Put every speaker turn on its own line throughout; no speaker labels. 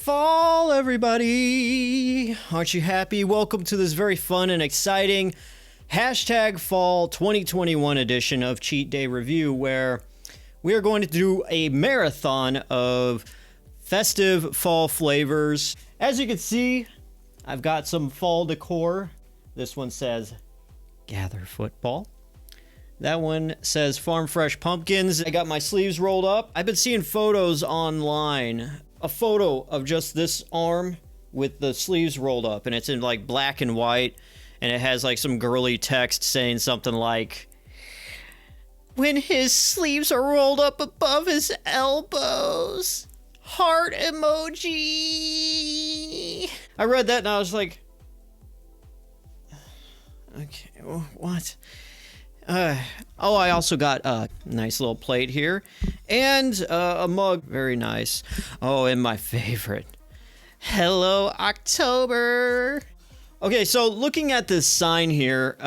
fall, everybody. Aren't you happy? Welcome to this very fun and exciting #Fall 2021 edition of Cheat Day Review, where we are going to do a marathon of festive fall flavors. As you can see, I've got some fall decor. This one says Gather Football. That one says Farm Fresh Pumpkins. I got my sleeves rolled up. I've been seeing photos online. A photo of just this arm with the sleeves rolled up, and it's in like black and white, and it has like some girly text saying something like, when his sleeves are rolled up above his elbows, heart emoji. I read that and I was like, okay, what? I also got a nice little plate here and a mug. Very nice. Oh, and my favorite. Hello, October. Okay, so looking at this sign here,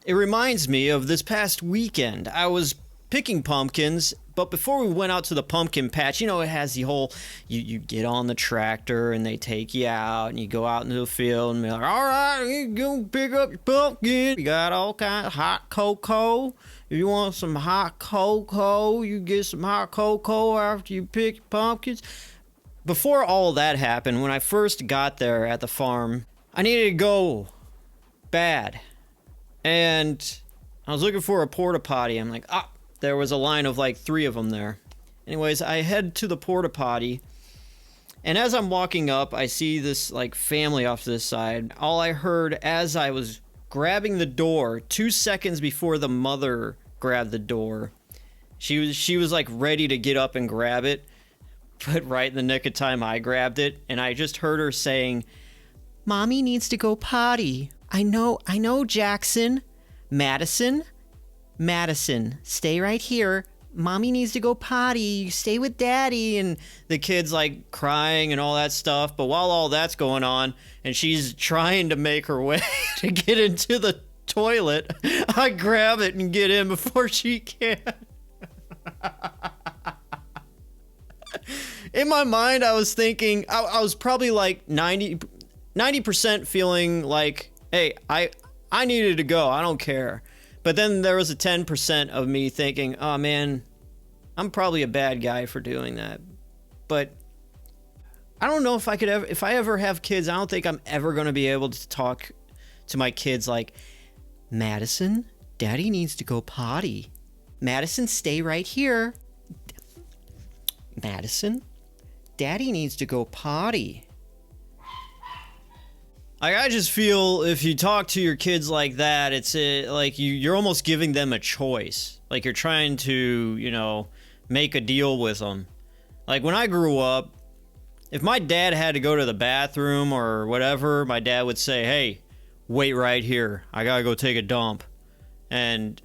it reminds me of this past weekend. I was picking pumpkins, but before we went out to the pumpkin patch, you know, it has the whole, you get on the tractor and they take you out and you go out into the field and be like, all right, you go pick up your pumpkin. You got all kinds of hot cocoa. If you want some hot cocoa, you get some hot cocoa after you pick your pumpkins. Before all that happened, when I first got there at the farm, I needed to go bad. And I was looking for a porta potty. I'm like, there was a line of like 3 of them there. Anyways, I head to the porta potty, and as I'm walking up, I see this like family off to this side. All I heard as I was grabbing the door, 2 seconds before the mother grabbed the door, she was like ready to get up and grab it, but right in the nick of time I grabbed it, and I just heard her saying, "Mommy needs to go potty." I know, Jackson. Madison, stay right here. Mommy needs to go potty. Stay with Daddy. And the kid's like crying and all that stuff. But while all that's going on and she's trying to make her way to get into the toilet, I grab it and get in before she can. In my mind, I was thinking, I was probably like 90% feeling like, hey, I needed to go. I don't care. But then there was a 10% of me thinking, oh man, I'm probably a bad guy for doing that. But I don't know if I ever have kids, I don't think I'm ever going to be able to talk to my kids like, Madison, Daddy needs to go potty. Madison, stay right here. Madison, Daddy needs to go potty. I just feel if you talk to your kids like that, it's like you're almost giving them a choice. Like you're trying to, you know, make a deal with them. Like when I grew up, if my dad had to go to the bathroom or whatever, my dad would say, hey, wait right here. I gotta go take a dump. And,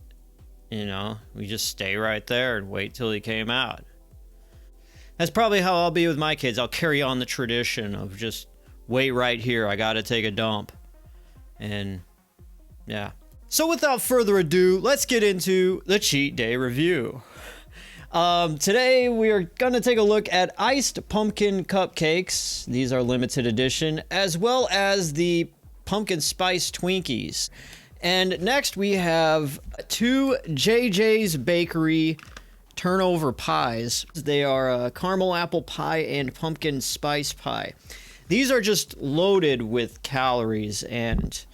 you know, we just stay right there and wait till he came out. That's probably how I'll be with my kids. I'll carry on the tradition of just wait right here, I gotta take a dump. And yeah. So without further ado, let's get into the Cheat Day Review. Today we are gonna take a look at iced pumpkin cupcakes. These are limited edition, as well as the pumpkin spice Twinkies. And next we have 2 JJs Bakery turnover pies. They are caramel apple pie and pumpkin spice pie. These are just loaded with calories, and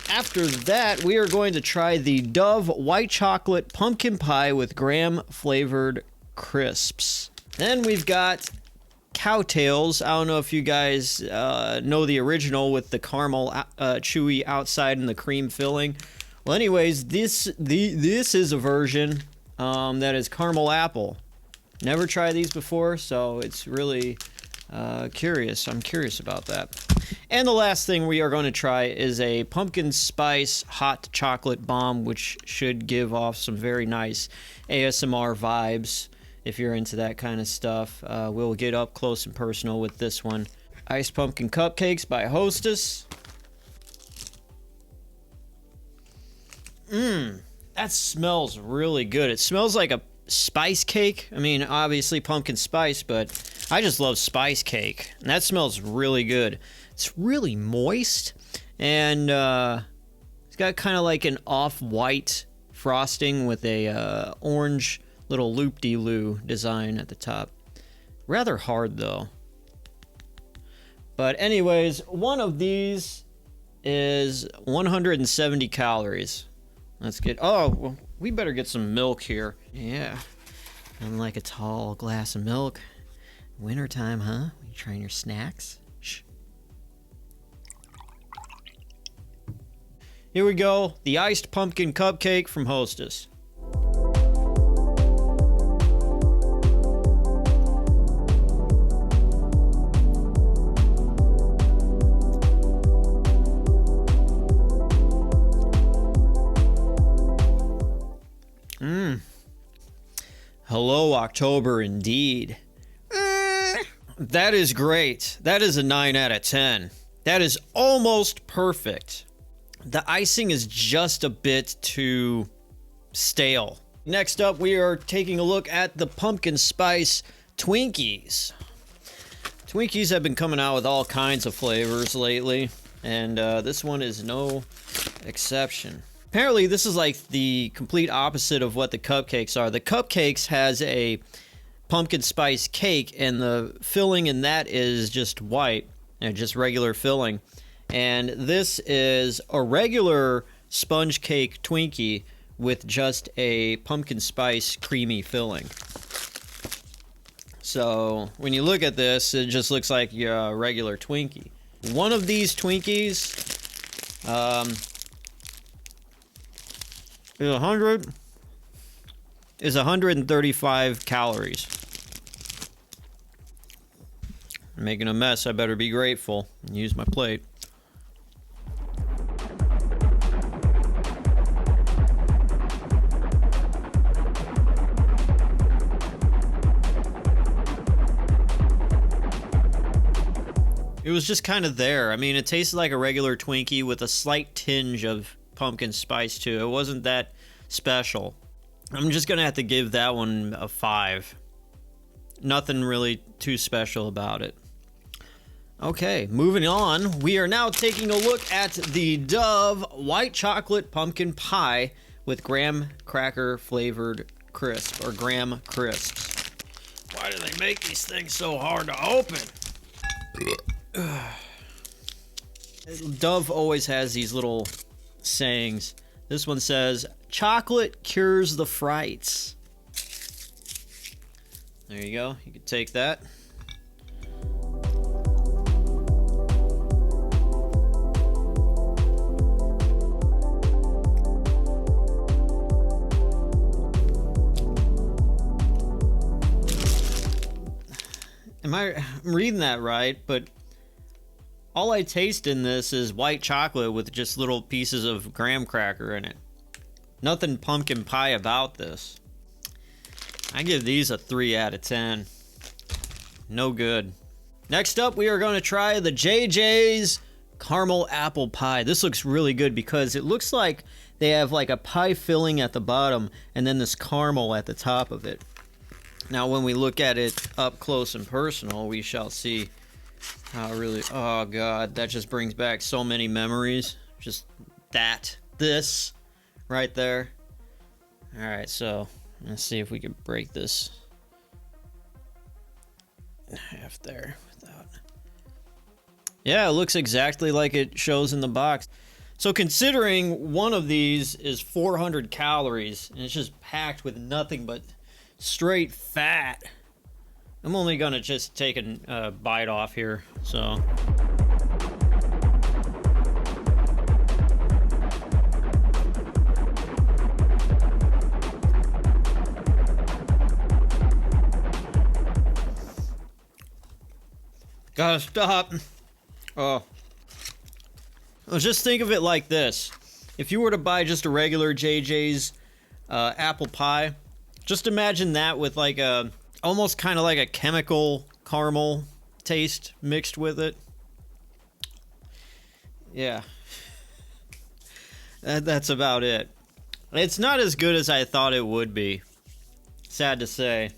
after that, we are going to try the Dove white chocolate pumpkin pie with graham flavored crisps. Then we've got Cowtails. I don't know if you guys know the original with the caramel chewy outside and the cream filling. Well, anyways, this is a version that is caramel apple. Never tried these before, so it's really curious. I'm curious about that. And the last thing we are going to try is a pumpkin spice hot chocolate bomb, which should give off some very nice ASMR vibes if you're into that kind of stuff. We'll get up close and personal with this one. Iced pumpkin cupcakes by Hostess. That smells really good. It smells like a spice cake. I mean, obviously pumpkin spice, but I just love spice cake, and that smells really good. It's really moist, and it's got kind of like an off-white frosting with a orange little loop-de-loo design at the top. Rather hard, though. But anyways, one of these is 170 calories. Let's get... Oh, well, we better get some milk here. Yeah. And like a tall glass of milk. Wintertime, huh? You trying your snacks? Shh. Here we go. The iced pumpkin cupcake from Hostess. Hello, October, indeed. That is great. That is a 9 out of 10. That is almost perfect. The icing is just a bit too stale. Next up, we are taking a look at the pumpkin spice Twinkies. Twinkies have been coming out with all kinds of flavors lately, and this one is no exception. Apparently, this is like the complete opposite of what the cupcakes are. The cupcakes has a pumpkin spice cake, and the filling in that is just white, and just regular filling. And this is a regular sponge cake Twinkie with just a pumpkin spice creamy filling. So when you look at this, it just looks like your regular Twinkie. One of these Twinkies is 135 calories. I'm making a mess. I better be grateful and use my plate. It was just kind of there. I mean, it tasted like a regular Twinkie with a slight tinge of pumpkin spice too. It wasn't that special. I'm just gonna have to give that one a 5. Nothing really too special about it. Okay, moving on. We are now taking a look at the Dove White Chocolate Pumpkin Pie with graham cracker flavored crisp, or graham crisps. Why do they make these things so hard to open? Dove always has these little sayings. This one says, chocolate cures the frights. There you go. You can take that. I'm reading that right, but all I taste in this is white chocolate with just little pieces of graham cracker in it. Nothing pumpkin pie about this. I give these a 3 out of 10. No good. Next up, we are going to try the JJs Caramel Apple Pie. This looks really good because it looks like they have like a pie filling at the bottom and then this caramel at the top of it. Now, when we look at it up close and personal, we shall see how really... Oh, God. That just brings back so many memories. Just this right there. All right, so let's see if we can break this in half there without... Yeah, it looks exactly like it shows in the box. So considering one of these is 400 calories, and it's just packed with nothing but straight fat, I'm only gonna just take a bite off here, so. Gotta stop. Oh. Just think of it like this. If you were to buy just a regular JJ's apple pie, just imagine that with like a, almost kind of like a chemical caramel taste mixed with it. Yeah. That's about it. It's not as good as I thought it would be. Sad to say.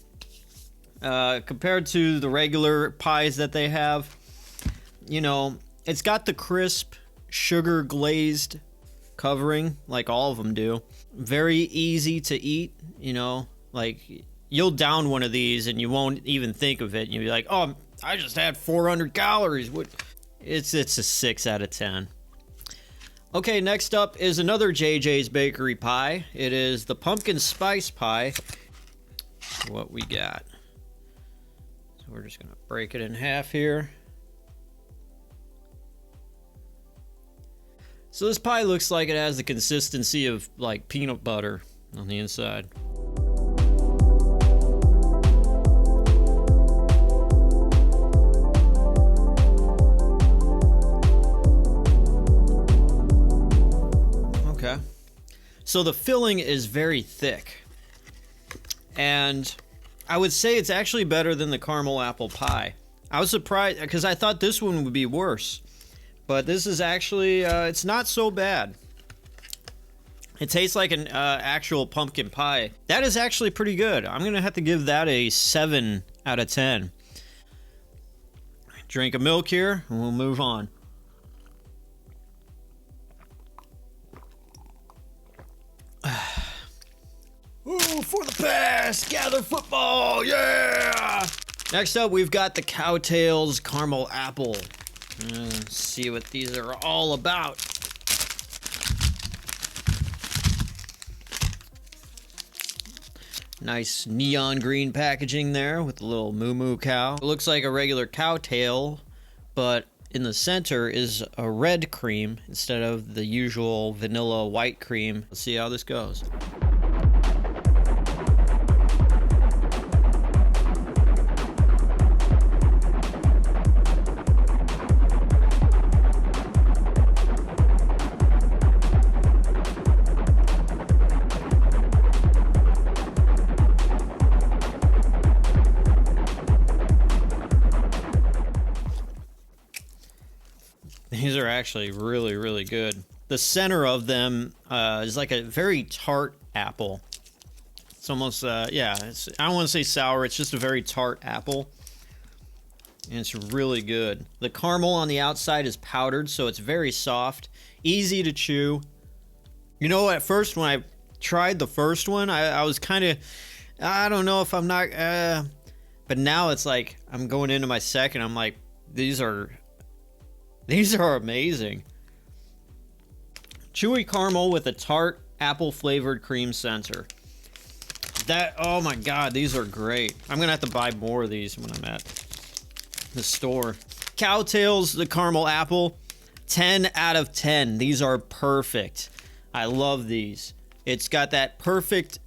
compared to the regular pies that they have. You know, it's got the crisp, sugar glazed covering like all of them do. Very easy to eat, you know, like you'll down one of these and you won't even think of it. You'll be like, oh, I just had 400 calories. What? It's a 6 out of 10. Okay, next up is another JJ's Bakery pie. It is the Pumpkin Spice Pie. What we got. So we're just gonna break it in half here. So this pie looks like it has the consistency of like peanut butter on the inside. Okay. So the filling is very thick. And I would say it's actually better than the caramel apple pie. I was surprised because I thought this one would be worse. But this is actually, it's not so bad. It tastes like an actual pumpkin pie. That is actually pretty good. I'm going to have to give that a 7 out of 10. Drink of milk here, and we'll move on. Ooh, for the best! Gather football! Yeah! Next up, we've got the Cowtails Caramel Apple. Let's see what these are all about. Nice neon green packaging there with a little moo cow. It looks like a regular cow tail, but in the center is a red cream instead of the usual vanilla white cream. Let's see how this goes. These are actually really, really good. The center of them is like a very tart apple. It's almost, yeah, I don't want to say sour. It's just a very tart apple. And it's really good. The caramel on the outside is powdered, so it's very soft. Easy to chew. You know, at first when I tried the first one, I was kind of, I don't know if I'm not, but now it's like, I'm going into my second, I'm like, these are amazing. Chewy caramel with a tart apple flavored cream center. Oh my god, these are great. I'm gonna have to buy more of these when I'm at the store. Cowtails, the caramel apple, 10 out of 10. These are perfect. I love these. It's got that perfect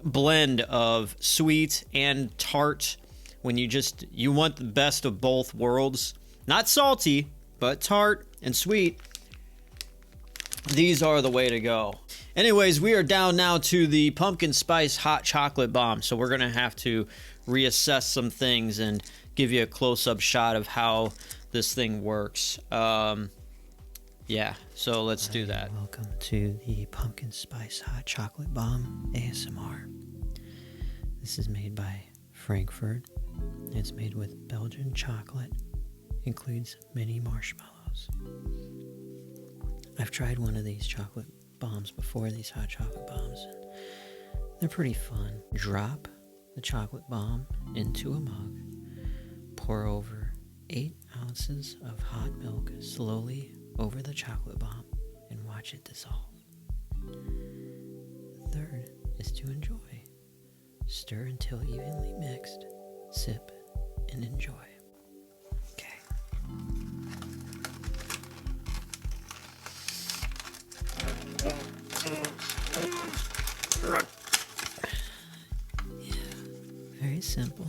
blend of sweet and tart when you want the best of both worlds. Not salty, but tart and sweet. These are the way to go. Anyways, we are down now to the pumpkin spice hot chocolate bomb. So we're gonna have to reassess some things and give you a close-up shot of how this thing works. Yeah, so let's do that. Welcome to the pumpkin spice hot chocolate bomb ASMR. This is made by Frankfurt. It's made with Belgian chocolate. Includes mini marshmallows. I've tried one of these chocolate bombs before, these hot chocolate bombs, and they're pretty fun. Drop the chocolate bomb into a mug, pour over 8 ounces of hot milk slowly over the chocolate bomb, and watch it dissolve. The third is to enjoy. Stir until evenly mixed, sip, and enjoy. Yeah, very simple.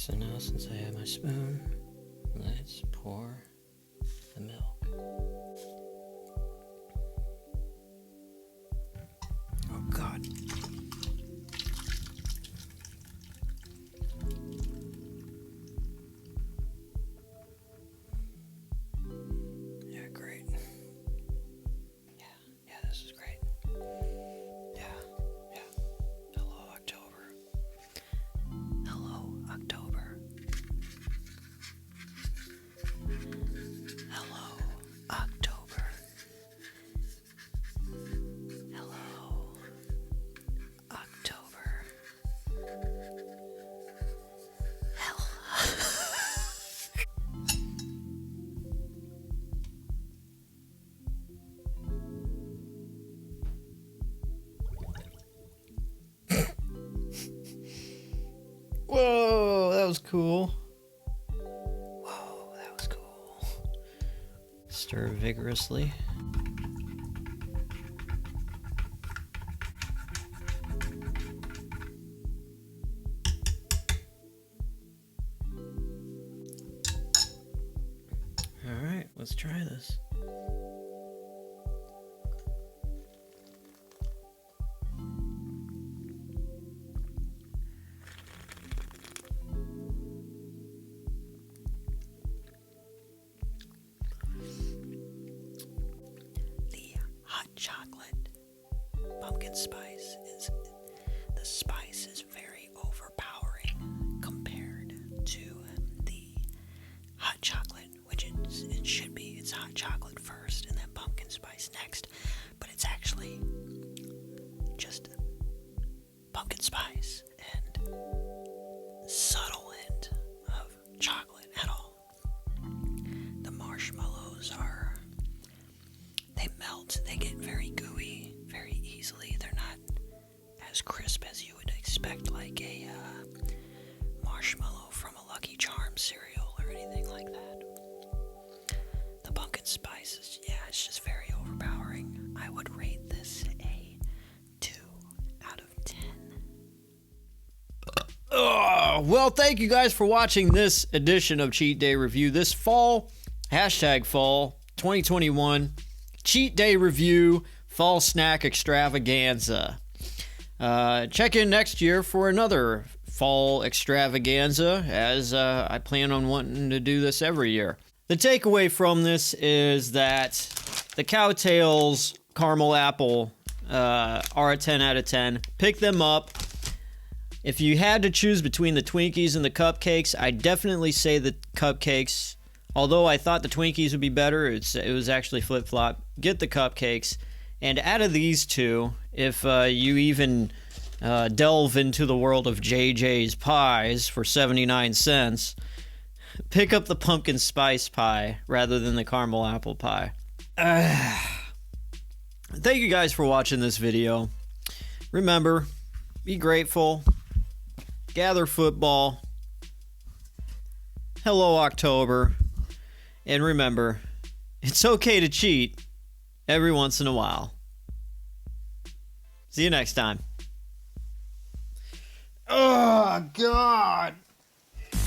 So now, since I have my spoon, let's pour the milk. Oh, God. Yeah, great. Yeah, this is great. Yeah. Hello, October. Hello, October. Hello, October. Hello, October. Whoa, that was cool. Whoa, that was cool. Stir vigorously. All right, let's try this. Chocolate pumpkin spice the spice is very overpowering compared to the hot chocolate, which it should be. It's hot chocolate first and then pumpkin spice next, but it's actually just pumpkin spice and subtle hint of chocolate at all. The marshmallows they melt, they get very gooey very easily. They're not as crisp as you would expect, like a marshmallow from a Lucky Charms cereal or anything like that. The pumpkin spice is, it's just very overpowering. I would rate this a 2 out of 10. Well, thank you guys for watching this edition of Cheat Day Review. This fall, #fall 2021 Cheat Day Review Fall Snack Extravaganza. Check in next year for another Fall Extravaganza, as I plan on wanting to do this every year. The takeaway from this is that the Cowtails Caramel Apple are a 10 out of 10. Pick them up. If you had to choose between the Twinkies and the cupcakes, I definitely say the cupcakes. Although I thought the Twinkies would be better, it was actually flip-flop. Get the cupcakes. And out of these two, if you even delve into the world of JJs Pies for 79 cents, pick up the pumpkin spice pie rather than the caramel apple pie. Thank you guys for watching this video. Remember, be grateful. Gather football. Hello, October. And remember, it's okay to cheat every once in a while. See you next time. Oh, God.